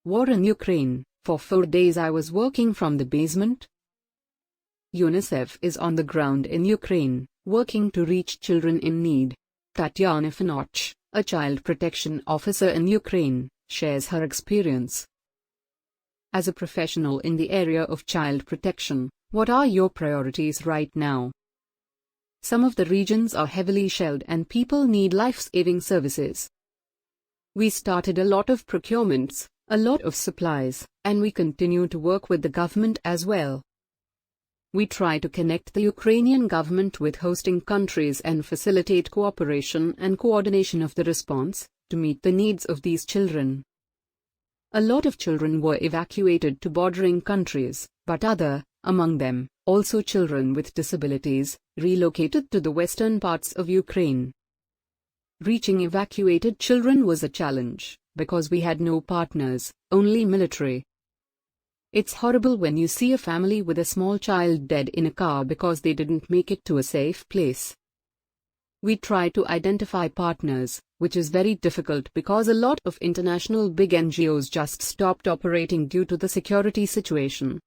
War in Ukraine. For 4 days I was working from the basement. UNICEF is on the ground in Ukraine, working to reach children in need. Tatiana Finoch, a child protection officer in Ukraine, shares her experience. As a professional in the area of child protection, what are your priorities right now? Some of the regions are heavily shelled and people need life-saving services. We started a lot of procurements, a lot of supplies, and we continue to work with the government as well. We try to connect the Ukrainian government with hosting countries and facilitate cooperation and coordination of the response to meet the needs of these children. A lot of children were evacuated to bordering countries, but among them, also children with disabilities, relocated to the western parts of Ukraine. Reaching evacuated children was a challenge, because we had no partners, only military. It's horrible when you see a family with a small child dead in a car because they didn't make it to a safe place. We try to identify partners, which is very difficult because a lot of international big NGOs just stopped operating due to the security situation.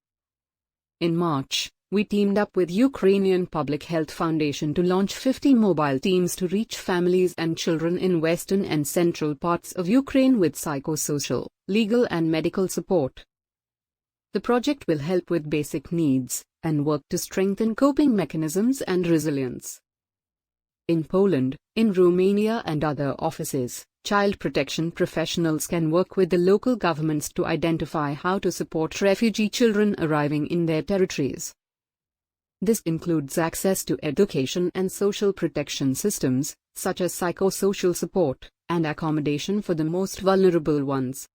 In March, we teamed up with Ukrainian Public Health Foundation to launch 50 mobile teams to reach families and children in western and central parts of Ukraine with psychosocial, legal and medical support. The project will help with basic needs and work to strengthen coping mechanisms and resilience. In Poland, in Romania and other offices, child protection professionals can work with the local governments to identify how to support refugee children arriving in their territories. This includes access to education and social protection systems, such as psychosocial support and accommodation for the most vulnerable ones.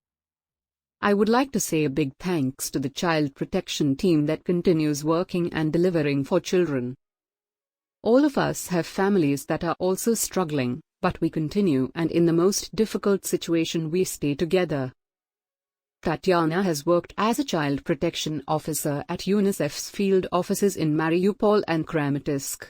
I would like to say a big thanks to the child protection team that continues working and delivering for children. All of us have families that are also struggling, but we continue, and in the most difficult situation we stay together. Tatiana has worked as a child protection officer at UNICEF's field offices in Mariupol and Kramatorsk.